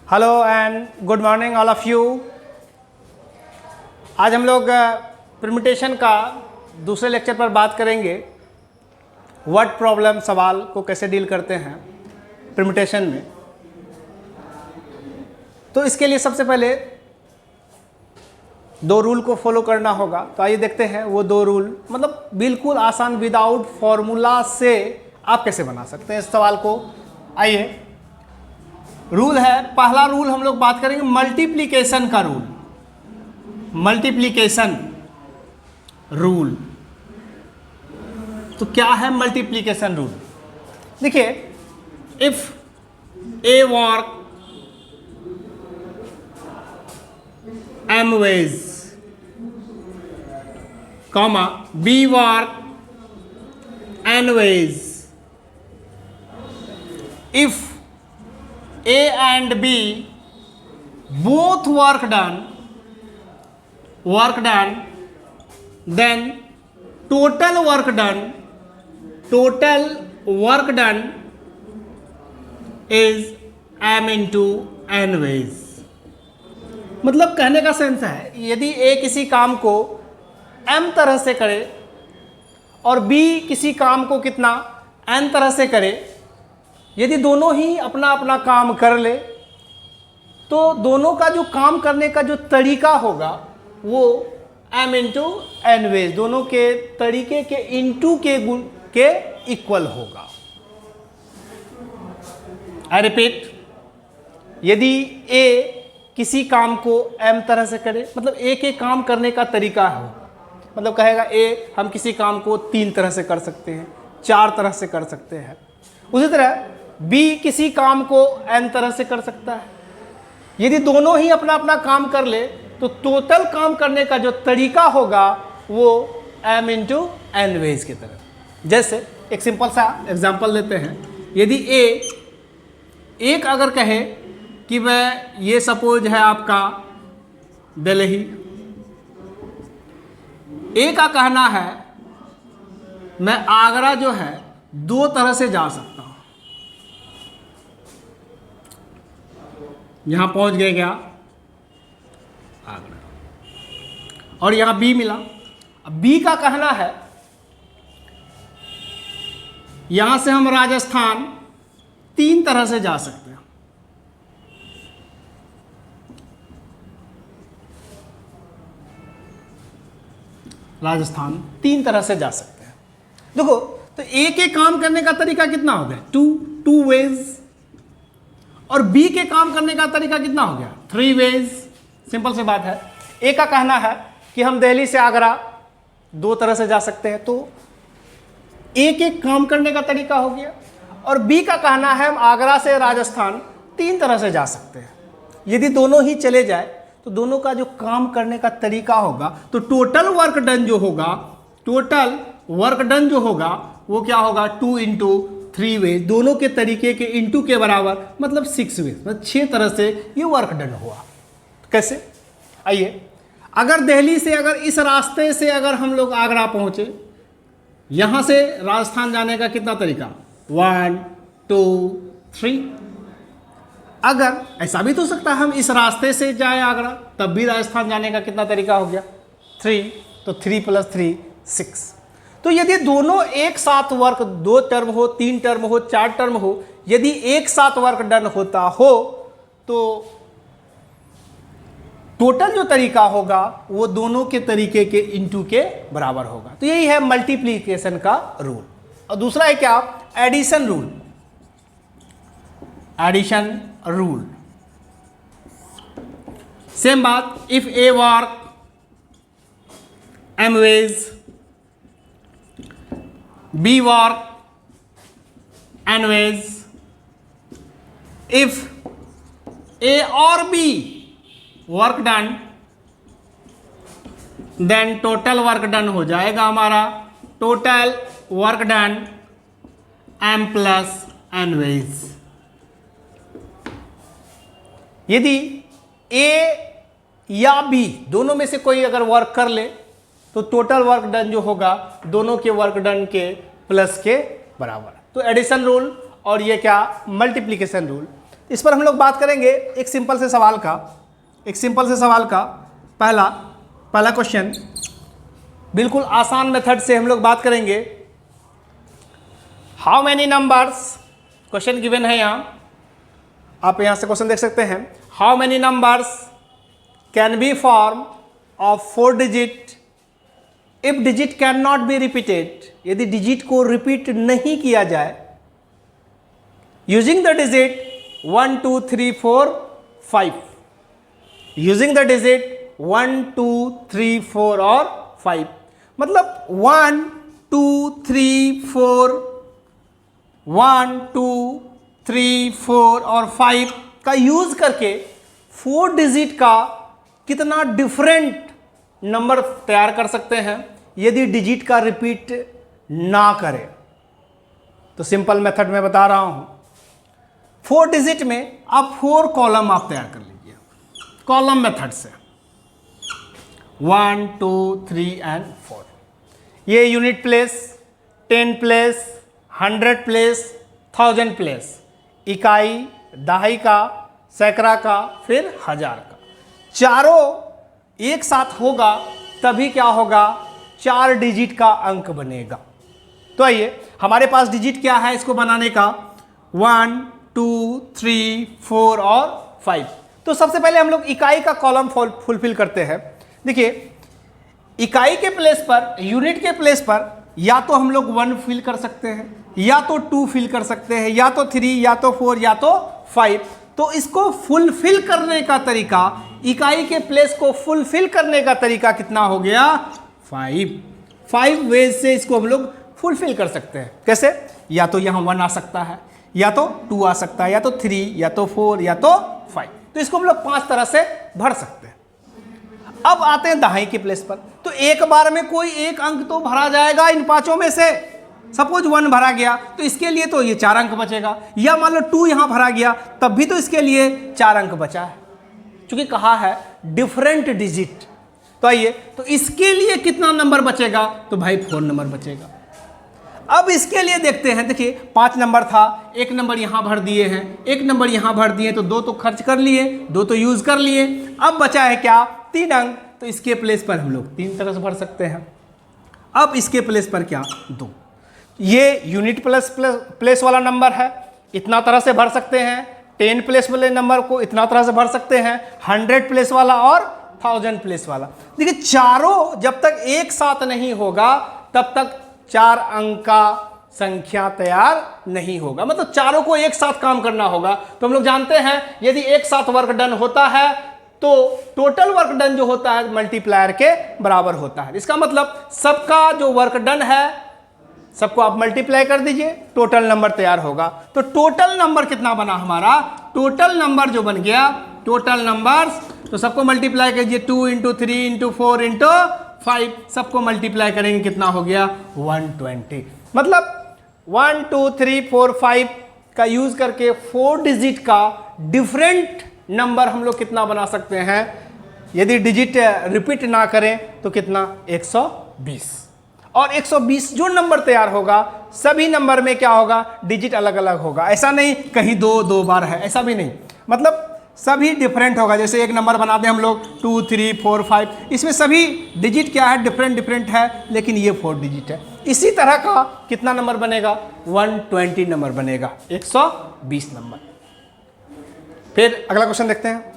Hello and good morning all of you. आज हम लोग परम्यूटेशन का दूसरे लेक्चर पर बात करेंगे। वर्ड प्रॉब्लम सवाल को कैसे डील करते हैं परम्यूटेशन में। तो इसके लिए सबसे पहले दो रूल को फॉलो करना होगा। तो आइए देखते हैं वो दो रूल, मतलब बिल्कुल आसान, विदाउट फॉर्मूला से आप कैसे बना सकते हैं इस सवाल को। आइए, रूल है, पहला रूल हम लोग बात करेंगे मल्टीप्लिकेशन का रूल। मल्टीप्लिकेशन रूल, तो क्या है मल्टीप्लिकेशन रूल? देखिए, if a work m ways, comma b work n ways, if a and b both work done, then total work done is m into n ways। मतलब कहने का sense है, यदि ए किसी काम को m तरह से करे और b किसी काम को कितना n तरह से करे, यदि दोनों ही अपना अपना काम कर ले तो दोनों का जो काम करने का जो तरीका होगा वो m इंटू एन वेज, दोनों के तरीके के इंटू के गुण के इक्वल होगा। आई रिपीट, यदि a किसी काम को m तरह से करे, मतलब a के काम करने का तरीका हो, मतलब कहेगा a हम किसी काम को 3 तरह से कर सकते हैं, 4 तरह से कर सकते हैं। उसी तरह b किसी काम को n तरह से कर सकता है। यदि दोनों ही अपना अपना काम कर ले तो टोटल काम करने का जो तरीका होगा वो m इंटू एन वेज की तरह। जैसे एक सिंपल सा एग्जांपल लेते हैं। यदि a एक अगर कहे कि मैं, ये सपोज है आपका दिल्ली, ए का कहना है मैं आगरा जो है 2 तरह से जा सकता हूं। यहां पहुंच गए क्या आगरा, और यहां बी मिला। अब बी का कहना है यहां से हम राजस्थान 3 तरह से जा सकते हैं। राजस्थान 3 तरह से जा सकते हैं। देखो, तो ए के काम करने का तरीका कितना हो गया? 2 वेज। और बी के काम करने का तरीका कितना हो गया? 3 वेज। सिंपल सी बात है। ए का कहना है कि हम दिल्ली से आगरा 2 तरह से जा सकते हैं, तो ए के काम करने का तरीका हो गया। और बी का कहना है हम आगरा से राजस्थान 3 तरह से जा सकते हैं। यदि दोनों ही चले जाए तो दोनों का जो काम करने का तरीका होगा, तो टोटल वर्क डन जो होगा वो क्या होगा? 2 इंटू 3 वेज, दोनों के तरीके के इंटू के बराबर, मतलब 6 वेज, मतलब 6 तरह से ये वर्क डन हुआ। कैसे? आइए, अगर दिल्ली से, अगर इस रास्ते से अगर हम लोग आगरा पहुंचे, यहां से राजस्थान जाने का कितना तरीका? 1 2 3। अगर ऐसा भी तो हो सकता है हम इस रास्ते से जाए आगरा, तब भी राजस्थान जाने का कितना तरीका हो गया? 3। तो 3 + 3 6। तो यदि दोनों एक साथ वर्क, 2 टर्म हो, 3 टर्म हो, 4 टर्म हो, यदि एक साथ वर्क डन होता हो तो टोटल जो तरीका होगा वो दोनों के तरीके के इंटू के बराबर होगा। तो यही है मल्टीप्लिकेशन का रूल। और दूसरा है क्या? Addition rule. Addition rule, same बात। If a work m ways, b work n ways, if a or b work done, then total work done हो जाएगा हमारा, total work done m + n ways। यदि ए या बी दोनों में से कोई अगर वर्क कर ले तो टोटल वर्क डन जो होगा दोनों के वर्क डन के प्लस के बराबर। तो एडिशन रूल और ये क्या, मल्टीप्लिकेशन रूल। इस पर हम लोग बात करेंगे एक सिंपल से सवाल का, पहला क्वेश्चन बिल्कुल आसान मेथड से हम लोग बात करेंगे। How many numbers, question given है यहाँ, आप यहाँ से क्वेश्चन देख सकते हैं। How many numbers can be form of 4 digit if digit can not be repeated, यदि डिजिट को रिपीट नहीं किया जाए, using the digit 1 2 3 4 5, using the digit 1 2 3 4 और 5, मतलब 1 2 3 4, 1 2 3 4 और 5 का यूज करके 4 डिजिट का कितना डिफरेंट नंबर तैयार कर सकते हैं यदि डिजिट का रिपीट ना करें। तो सिंपल मेथड में बता रहा हूं, 4 डिजिट में आप 4 कॉलम आप तैयार कर लीजिए कॉलम मेथड से, 1 2 3 एंड 4। ये unit place, 10 place, 100 place, 1000 place, इकाई, दहाई का, सैकड़ा का, फिर हजार का, चारों एक साथ होगा तभी क्या होगा, 4 डिजिट का अंक बनेगा। तो आइए हमारे पास डिजिट क्या है इसको बनाने का, 1 2 3 4 और 5। तो सबसे पहले हम लोग इकाई का कॉलम फुलफिल करते हैं। देखिए इकाई के प्लेस पर, यूनिट के प्लेस पर या तो हम लोग 1 फिल कर सकते हैं, या तो 2 फिल कर सकते हैं, या तो 3, या तो 4, या तो 5। तो इसको फुलफिल करने का तरीका, इकाई के प्लेस को फुलफिल करने का तरीका कितना हो गया, 5 वेज से इसको हम लोग फुलफिल कर सकते हैं। कैसे, या तो यहाँ 1 आ सकता है, या तो 2 आ सकता है, या तो 3, या तो 4, या तो 5। तो इसको हम लोग 5 तरह से भर सकते हैं। अब आते हैं दहाई के प्लेस पर, तो एक बार में कोई एक अंक तो भरा जाएगा इन 5 में से। सपोज 1 भरा गया तो इसके लिए तो ये 4 अंक बचेगा, या मान लो 2 यहां भरा गया तब भी तो इसके लिए 4 अंक बचा है, क्योंकि कहा है डिफरेंट डिजिट। तो आइए, तो इसके लिए कितना नंबर बचेगा, तो भाई 4 नंबर बचेगा। अब इसके लिए देखते हैं, देखिए 5 नंबर था, 1 नंबर यहां भर दिए हैं, 1 नंबर यहां भर दिए, तो 2 तो खर्च कर लिए, 2 तो यूज कर लिए। अब बचा है क्या, 3 अंक, तो इसके प्लेस पर हम लोग 3 तरह से भर सकते हैं। अब इसके प्लेस पर क्या, 2। ये यूनिट प्लेस वाला नंबर है, इतना तरह से भर सकते हैं। 10 प्लेस वाले नंबर को इतना तरह से भर सकते हैं, 100 प्लेस वाला और 1000 प्लेस वाला। देखिए चारों जब तक एक साथ नहीं होगा तब तक 4 अंक का संख्या तैयार नहीं होगा, मतलब चारों को एक साथ काम करना होगा। तो हम लोग जानते हैं यदि एक साथ वर्क डन होता है तो टोटल वर्क डन जो होता है मल्टीप्लायर के बराबर होता है। इसका मतलब सबका जो वर्क डन है सबको आप मल्टीप्लाई कर दीजिए, टोटल नंबर तैयार होगा। तो टोटल नंबर कितना बना हमारा, टोटल नंबर जो बन गया, टोटल नंबर्स, तो सबको मल्टीप्लाई कीजिए, 2 इंटू 3 इंटू 4 इंटू 5, सबको मल्टीप्लाई करेंगे कितना हो गया, 120। मतलब 1 2 3 4 5 का यूज करके 4 डिजिट का डिफरेंट नंबर हम लोग कितना बना सकते हैं, यदि डिजिट रिपीट ना करें तो कितना, 120। और 120 जो नंबर तैयार होगा सभी नंबर में क्या होगा, डिजिट अलग अलग होगा। ऐसा नहीं कहीं 2 बार है, ऐसा भी नहीं, मतलब सभी डिफरेंट होगा। जैसे एक नंबर बना दें हम लोग 2 3 4 5, इसमें सभी डिजिट क्या है, डिफरेंट है, लेकिन ये 4 डिजिट है। इसी तरह का कितना नंबर बनेगा, 120 नंबर बनेगा, 120 नंबर। फिर अगला क्वेश्चन देखते हैं।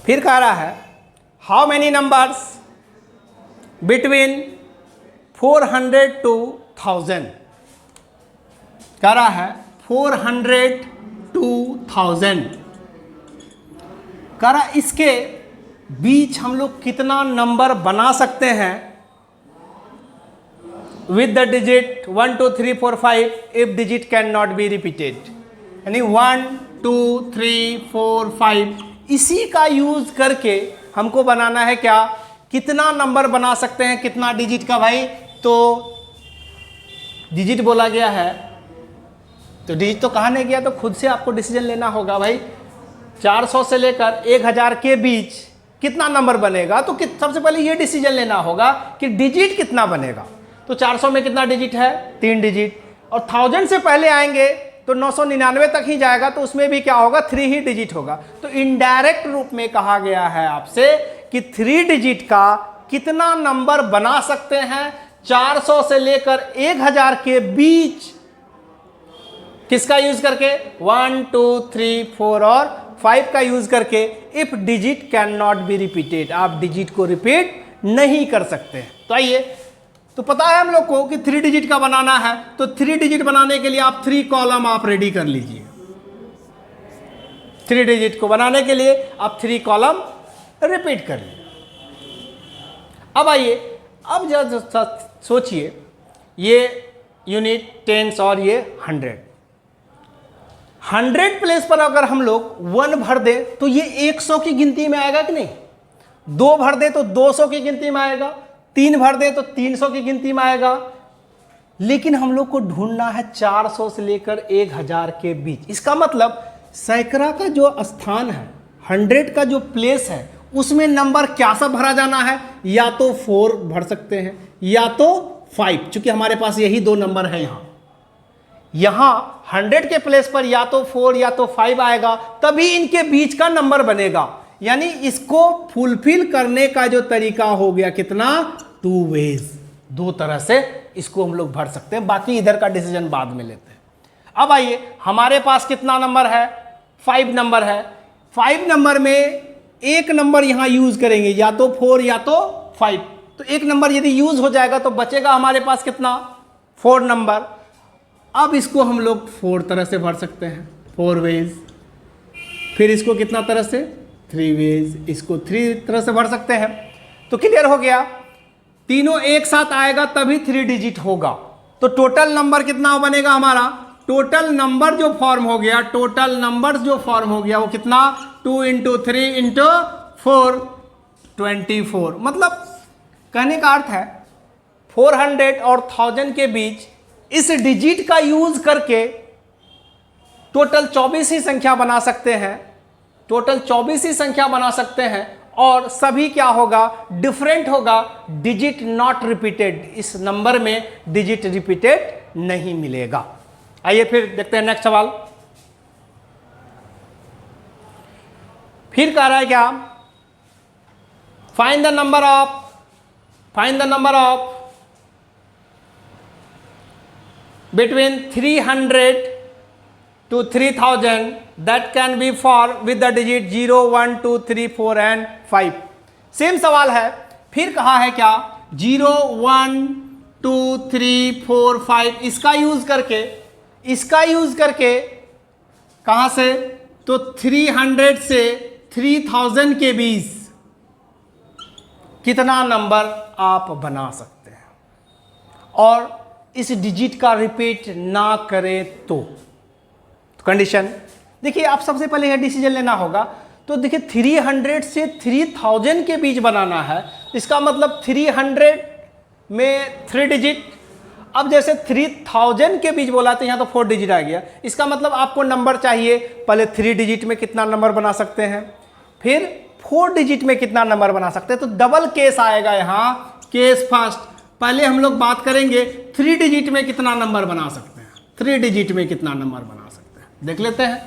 फिर कह रहा है how many numbers between 400 to 1000, कह रहा है 400 to 1000, कह रहा है इसके बीच हम लोग कितना नंबर बना सकते हैं with the digit 1 2 3 4 5 if digit can not be repeated, यानी 1 2 3 4 5 इसी का यूज करके हमको बनाना है क्या, कितना नंबर बना सकते हैं, कितना डिजिट का भाई। तो डिजिट बोला गया है तो डिजिट तो कहा नहीं गया, तो खुद से आपको डिसीजन लेना होगा भाई। 400 से लेकर 1000 के बीच कितना नंबर बनेगा, तो सबसे पहले ये डिसीजन लेना होगा कि डिजिट कितना बनेगा। तो 400 में कितना डिजिट है, 3 डिजिट, और 1000 से पहले आएंगे तो 999 तक ही जाएगा, तो उसमें भी क्या होगा, 3 ही डिजिट होगा। तो इनडायरेक्ट रूप में कहा गया है आपसे कि 3 डिजिट का कितना नंबर बना सकते हैं 400 से लेकर 1000 के बीच, किसका यूज करके, 1 2 3 4 और 5 का यूज करके। If digit can not be repeated, आप डिजिट को रिपीट नहीं कर सकते। तो आइए, तो पता है हम लोग को कि 3 डिजिट का बनाना है, तो 3 डिजिट बनाने के लिए आप 3 कॉलम आप रेडी कर लीजिए। 3 डिजिट को बनाने के लिए आप 3 कॉलम रिपीट कर लीजिए। अब आइए, अब जरा सोचिए, ये यूनिट, टेंस और ये 100 प्लेस पर अगर हम लोग 1 भर दें तो ये 100 की गिनती में आएगा कि नहीं, 2 भर दें तो 200 की गिनती में आएगा, 3 भर दें तो 300 की गिनती में आएगा। लेकिन हम लोग को ढूंढना है 400 से लेकर 1000 के बीच। इसका मतलब सैकड़ा का जो स्थान है, 100 का जो प्लेस है, उसमें नंबर क्या सा भरा जाना है, या तो 4 भर सकते हैं या तो 5, चूंकि हमारे पास यही 2 नंबर है। यहां 100 के प्लेस पर या तो 4 या तो 5 आएगा, तभी इनके बीच का नंबर बनेगा। यानी इसको फुलफिल करने का जो तरीका हो गया कितना, 2 वेज, 2 तरह से इसको हम लोग भर सकते हैं। बाकी इधर का डिसीजन बाद में लेते हैं। अब आइए, हमारे पास कितना नंबर है, 5 नंबर है। 5 नंबर में एक नंबर यहां यूज करेंगे, या तो 4 या तो 5। तो एक नंबर यदि यूज हो जाएगा तो बचेगा हमारे पास कितना, 4 नंबर। अब इसको हम लोग 4 तरह से भर सकते हैं, 4 वेज। फिर इसको कितना तरह से, 3 वेज, इसको 3 तरह से भर सकते हैं। तो क्लियर हो गया, तीनों एक साथ आएगा तभी 3 डिजिट होगा। तो टोटल नंबर कितना बनेगा हमारा, टोटल नंबर जो फॉर्म हो गया, टोटल नंबर जो फॉर्म हो गया वो कितना, 2 × 3 × 4, 24। मतलब कहने का अर्थ है 400 और 1000 के बीच इस डिजिट का यूज करके टोटल 24 ही संख्या बना सकते हैं, टोटल 24 ही संख्या बना सकते हैं, और सभी क्या होगा, डिफरेंट होगा, डिजिट नॉट रिपीटेड। इस नंबर में डिजिट रिपीटेड नहीं मिलेगा। आइए फिर देखते हैं नेक्स्ट सवाल। फिर कह रहा है क्या, find the number of between 300 to 3000 that can be formed with the digit 0 1 2 3 4 and 5। Same सवाल है, फिर कहा है क्या, 0 1 2 3 4 5, इसका यूज करके कहां से, तो 300 से 3000 के बीच कितना नंबर आप बना सकते हैं, और इस डिजिट का रिपीट ना करें तो कंडीशन देखिए। आप सबसे पहले यह डिसीजन लेना होगा। तो देखिए 300 से 3000 के बीच बनाना है, इसका मतलब 300 में 3 डिजिट। अब जैसे 3000 के बीच बोला तो यहाँ तो 4 डिजिट आ गया, इसका मतलब आपको नंबर चाहिए, पहले 3 डिजिट में कितना नंबर बना सकते हैं, फिर 4 डिजिट में कितना नंबर बना सकते हैं। तो डबल केस आएगा यहाँ, केस फर्स्ट। पहले हम लोग बात करेंगे 3 डिजिट में कितना नंबर बना सकते हैं, 3 डिजिट में कितना नंबर बना सकते हैं, देख लेते हैं।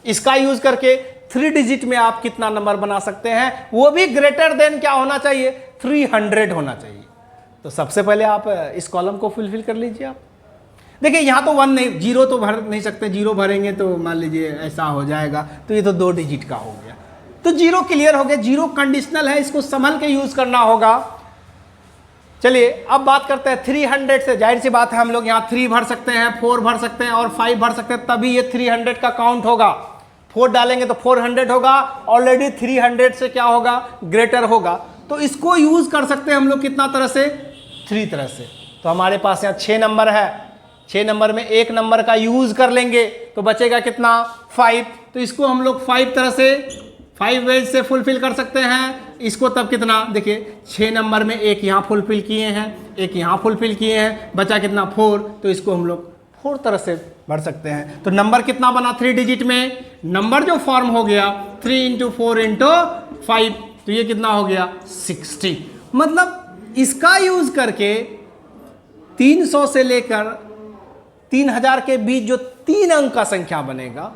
इसका यूज करके 3 डिजिट में आप कितना नंबर बना सकते हैं, वो भी ग्रेटर देन क्या होना चाहिए, 300 होना चाहिए। तो सबसे पहले आप इस कॉलम को फुलफिल कर लीजिए। आप देखिए यहाँ तो 1 नहीं, 0 तो भर नहीं सकते, 0 भरेंगे तो मान लीजिए ऐसा हो जाएगा, तो ये तो 2 डिजिट का हो गया। तो 0 क्लियर हो गया, 0 कंडीशनल है, इसको संभल के यूज करना होगा। चलिए अब बात करते हैं 300 से। जाहिर सी बात है हम लोग यहाँ 3 भर सकते हैं, 4 भर सकते हैं और 5 भर सकते हैं, तभी ये 300 का काउंट होगा। 4 डालेंगे तो 400 होगा, ऑलरेडी 300 से क्या होगा, ग्रेटर होगा। तो इसको यूज कर सकते हैं हम लोग कितना तरह से, 3 तरह से। तो हमारे पास यहाँ 6 नंबर है, 6 नंबर में एक नंबर का यूज कर लेंगे तो बचेगा कितना, 5। तो इसको हम लोग 5 तरह से, 5 वेज से फुलफिल कर सकते हैं। इसको तब कितना, देखिए 6 नंबर में एक यहाँ फुलफिल किए हैं, एक यहाँ फुलफिल किए हैं, बचा कितना, 4। तो इसको हम लोग 4 तरह से भर सकते हैं। तो नंबर कितना बना 3 डिजिट में, नंबर जो फॉर्म हो गया 3 × 4 × 5, तो ये कितना हो गया 60। मतलब इसका यूज करके 300 से लेकर 3000 के बीच जो 3 अंक का संख्या बनेगा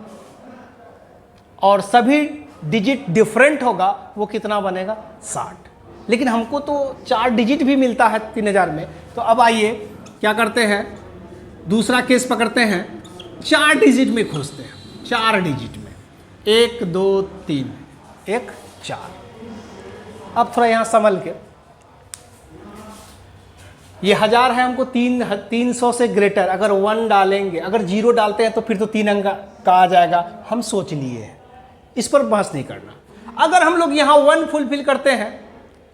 और सभी डिजिट डिफरेंट होगा, वो कितना बनेगा 60। लेकिन हमको तो 4 डिजिट भी मिलता है 3000 में। तो अब आइए क्या करते हैं, दूसरा केस पकड़ते हैं, 4 डिजिट में खोजते हैं। 4 डिजिट में 1 2 3 1 4। अब थोड़ा यहाँ संभल के, ये 1000 है, हमको 300 से ग्रेटर अगर 1 डालेंगे, अगर 0 डालते हैं तो फिर तो 3 अंक का आ जाएगा। हम सोच लिए हैं, इस पर बहस नहीं करना। अगर हम लोग यहाँ 1 फुलफिल करते हैं,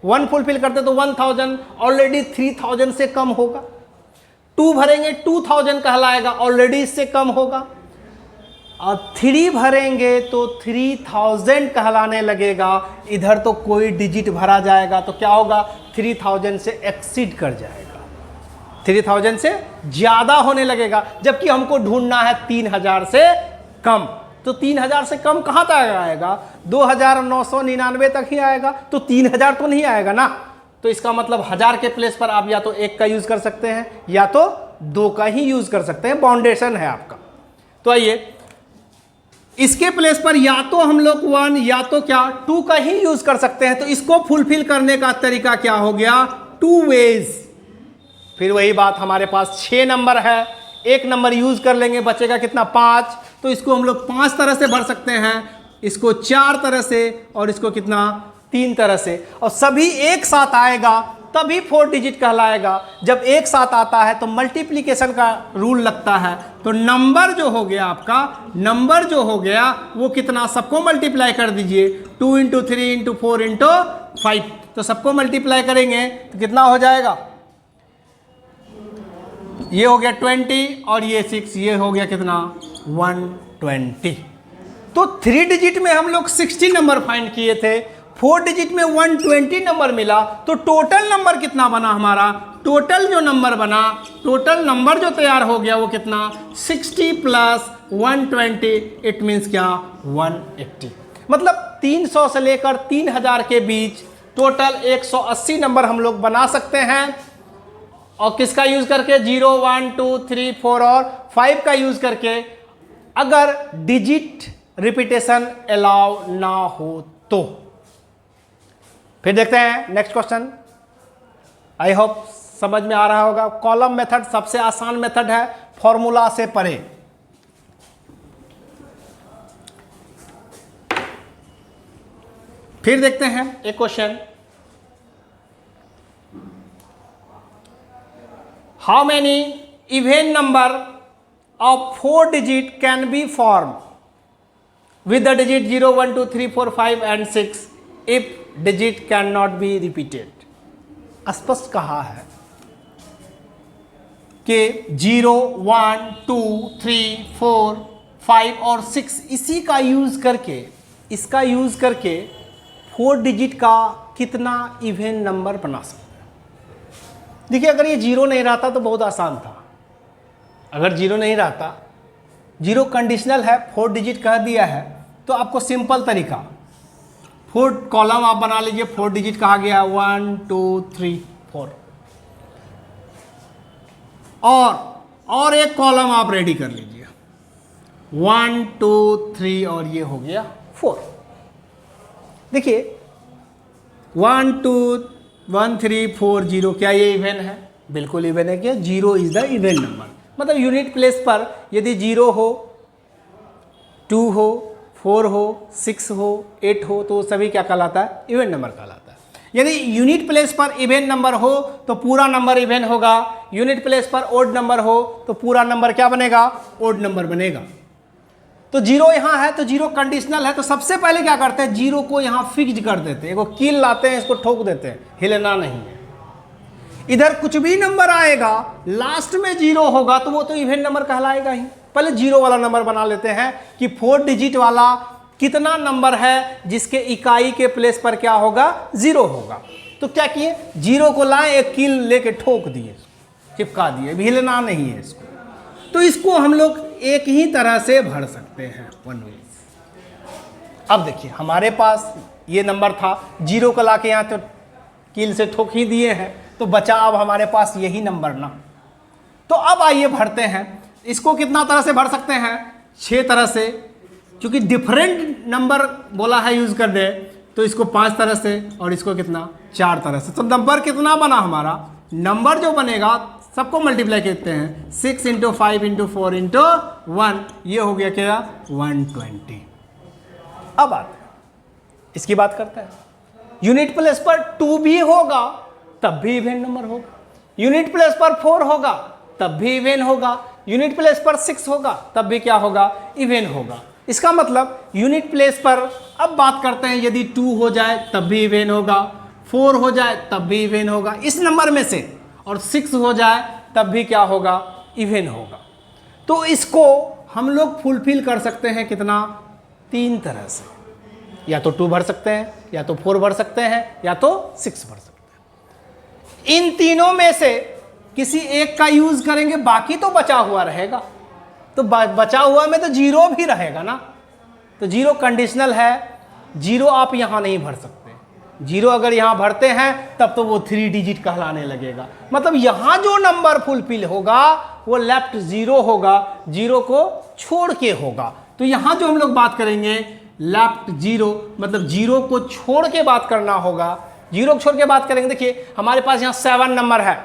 1 फुलफिल करते तो 1000 ऑलरेडी 3000 से कम होगा। 2 भरेंगे 2000 कहलाएगा, ऑलरेडी इससे कम होगा। और 3 भरेंगे तो 3000 कहलाने लगेगा। इधर तो कोई डिजिट भरा जाएगा तो क्या होगा, 3000 से एक्सीड कर जाएगा, 3000 से ज़्यादा होने लगेगा। जबकि हमको ढूंढना है 3000 से कम। तो 3000 से कम कहाँ तक आएगा, 2999 तक ही आएगा। तो 3000 तो नहीं आएगा ना। तो इसका मतलब 1000 के प्लेस पर आप या तो 1 का यूज़ कर सकते हैं या तो 2 का ही यूज़ कर सकते हैं, बाउंडेशन है आपका। तो आइए, इसके प्लेस पर या तो हम लोग 1 या तो क्या 2 का ही यूज़ कर सकते हैं। तो इसको फुलफिल करने का तरीका क्या हो गया, 2 वेज। फिर वही बात, हमारे पास 6 नंबर है, 1 नंबर यूज़ कर लेंगे, बचेगा कितना 5। तो इसको हम लोग 5 तरह से भर सकते हैं, इसको 4 तरह से और इसको कितना 3 तरह से। और सभी एक साथ आएगा तभी 4 डिजिट कहलाएगा। जब एक साथ आता है तो मल्टीप्लिकेशन का रूल लगता है। तो नंबर जो हो गया आपका, नंबर जो हो गया वो कितना, सबको मल्टीप्लाई कर दीजिए, 2 × 3 × 4 × 5। तो सबको मल्टीप्लाई करेंगे तो कितना हो जाएगा, ये हो गया 20 और ये 6, ये हो गया कितना 120। तो 3 डिजिट में हम लोग 60 नंबर फाइंड किए थे, 4 डिजिट में 120 नंबर मिला। तो टोटल नंबर कितना बना हमारा, टोटल जो नंबर बना, टोटल नंबर जो तैयार हो गया वो कितना 60 + 120, इट मीन्स क्या 180। मतलब 300 से लेकर 3000 के बीच टोटल 180 नंबर हम लोग बना सकते हैं। और किसका यूज़ करके, 0 1 2 3 4 और 5 का यूज़ करके, अगर डिजिट रिपीटेशन अलाउ ना हो तो। फिर देखते हैं नेक्स्ट क्वेश्चन। आई होप समझ में आ रहा होगा। कॉलम मेथड सबसे आसान मेथड है, फॉर्मूला से परे। फिर देखते हैं एक question, how many even number of 4 digit can be form with the digit 0 1 2 3 4 5 and 6 if digit cannot be repeated। स्पष्ट कहा है कि 0 1 2 3 4 5 और 6 इसी का यूज करके, इसका यूज करके 4 डिजिट का कितना इवन नंबर बना सकते हैं। देखिए, अगर ये 0 नहीं रहता तो बहुत आसान था। अगर 0 नहीं रहता, 0 कंडीशनल है, 4 डिजिट कह दिया है, तो आपको सिंपल तरीका 4 कॉलम आप बना लीजिए, 4 डिजिट कहा गया 1 2 3 4, और एक कॉलम आप रेडी कर लीजिए 1 2 3 और ये हो गया 4। देखिए 1 2 1 3 4 0, क्या ये इवन है? बिल्कुल इवन है। क्या 0 इज द इवन नंबर। मतलब यूनिट प्लेस पर यदि 0 हो, 2 हो, 4 हो, 6 हो, 8 हो, तो सभी क्या कहलाता है, इवन नंबर कहलाता है। यदि यूनिट प्लेस पर इवन नंबर हो तो पूरा नंबर इवन होगा, यूनिट प्लेस पर ओड नंबर हो तो पूरा नंबर क्या बनेगा, ओड नंबर बनेगा। तो 0 यहाँ है तो 0 कंडीशनल है, तो सबसे पहले क्या करते हैं, 0 को यहाँ फिक्स्ड कर देते हैं, एगो कील लाते हैं, इसको ठोक देते हैं, हिलना नहीं है। इधर कुछ भी नंबर आएगा लास्ट में 0 होगा तो वो तो इवन नंबर कहलाएगा ही। पहले 0 वाला नंबर बना लेते हैं कि 4 डिजिट वाला कितना नंबर है जिसके इकाई के प्लेस पर क्या होगा, 0 होगा। तो क्या किए, 0 को लाए, एक कील लेके ठोक दिए, चिपका दिए, हिलना नहीं है इसको। तो इसको हम लोग एक ही तरह से भर सकते हैं, 1 वे। अब देखिए हमारे पास ये नंबर था, जीरो को ला के यहाँ तो कील से ठोक ही दिए हैं, तो बचा अब हमारे पास यही नंबर ना। तो अब आइए भरते हैं, इसको कितना तरह से भर सकते हैं, 6 तरह से, क्योंकि डिफरेंट नंबर बोला है यूज़ कर दे, तो इसको 5 तरह से और इसको कितना 4 तरह से। तो नंबर कितना बना हमारा, नंबर जो बनेगा सबको मल्टीप्लाई करते हैं, 6 × 5 × 4 × 1, ये हो गया क्या 120। अब इसकी बात करते हैं, यूनिट प्लेस पर 2 भी होगा तब भी इवेन नंबर होगा, यूनिट प्लेस पर 4 होगा तब भी इवेन होगा, यूनिट प्लेस पर 6 होगा तब भी क्या होगा, इवेन होगा। इसका मतलब यूनिट प्लेस पर अब बात करते हैं, यदि 2 हो जाए तब भी इवेन होगा, 4 हो जाए तब भी इवेन होगा इस नंबर में से, और 6 हो जाए तब भी क्या होगा, इवेन होगा। तो इसको हम लोग फुलफिल कर सकते हैं कितना, 3 तरह से, या तो 2 भर सकते हैं, या तो 4 भर सकते हैं, या तो 6 भर सकते हैं। इन तीनों में से किसी एक का यूज करेंगे, बाकी तो बचा हुआ रहेगा, तो बचा हुआ में तो 0 भी रहेगा ना, तो 0 कंडीशनल है, 0 आप यहां नहीं भर सकते, 0 अगर यहां भरते हैं तब तो वो 3 डिजिट कहलाने लगेगा। मतलब यहां जो नंबर फुलफिल होगा वो लेफ्ट 0 होगा, 0 को छोड़ के होगा। तो यहां जो हम लोग बात करेंगे लेफ्ट 0, मतलब 0 को छोड़ के बात करना होगा, 0 को छोड़ के बात करेंगे। देखिए हमारे पास यहाँ 7 नंबर है,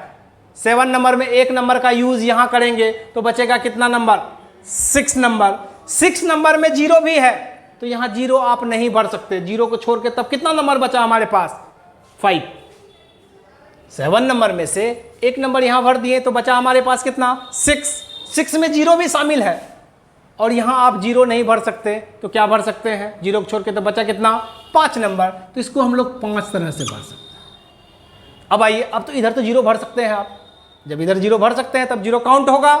7 नंबर में एक नंबर का यूज यहां करेंगे तो बचेगा कितना नंबर, 6 नंबर। 6 नंबर में 0 भी है, तो यहां 0 आप नहीं भर सकते, 0 को छोड़ के तब कितना नंबर बचा हमारे पास, 5। 7 नंबर में से एक नंबर यहां भर दिए तो बचा हमारे पास कितना, 6। 6 में 0 भी शामिल है, और यहां आप 0 नहीं भर सकते, तो क्या भर सकते हैं, 0 को छोड़ के तो बचा कितना, 5 नंबर। तो इसको हम लोग 5 तरह से भर सकते हैं। अब आइए, अब तो इधर तो 0 भर सकते हैं आप, जब इधर 0 भर सकते हैं तब 0 काउंट होगा।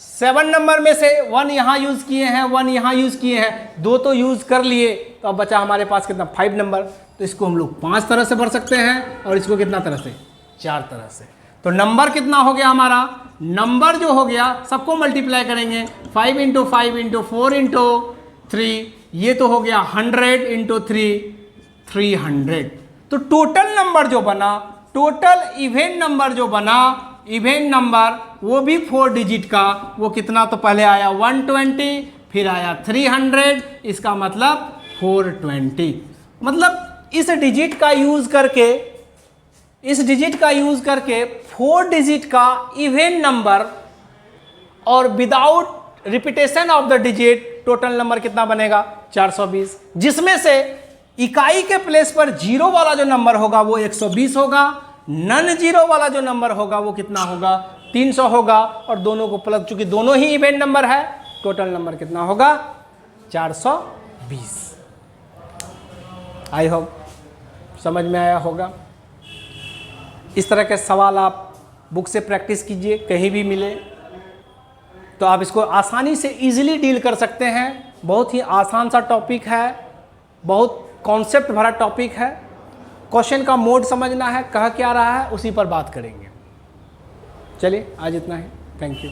7 नंबर में से 1 यहां यूज किए हैं, 1 यहां यूज किए हैं, 2 तो यूज कर लिए, तो अब बचा हमारे पास कितना, 5 नंबर। तो इसको हम लोग 5 तरह से भर सकते हैं, और इसको कितना तरह से, 4 तरह से। तो नंबर कितना हो गया हमारा, नंबर जो हो गया सबको मल्टीप्लाई करेंगे, 5 × 5 × 4 × 3, ये तो हो गया 100 × 3, 300। तो टोटल नंबर जो बना, टोटल इवेन नंबर जो बना, इवेन नंबर वो भी 4 डिजिट का, वो कितना, तो पहले आया 120, फिर आया 300, इसका मतलब 420। मतलब इस डिजिट का यूज करके, इस डिजिट का यूज करके 4 डिजिट का इवेन नंबर और without repetition of the digit total number कितना बनेगा, 420, जिसमें से इकाई के प्लेस पर 0 वाला जो नंबर होगा वो 120 होगा, नन 0 वाला जो नंबर होगा वो कितना होगा, 300 होगा, और दोनों को प्लस, चूंकि दोनों ही इवेन नंबर है, टोटल नंबर कितना होगा, 420। आई होप समझ में आया होगा। इस तरह के सवाल आप बुक से प्रैक्टिस कीजिए, कहीं भी मिले तो आप इसको आसानी से इजीली डील कर सकते हैं। बहुत ही आसान सा टॉपिक है, बहुत कॉन्सेप्ट भरा टॉपिक है। क्वेश्चन का मोड समझना है, कह क्या रहा है, उसी पर बात करेंगे। चलिए आज इतना ही, थैंक यू।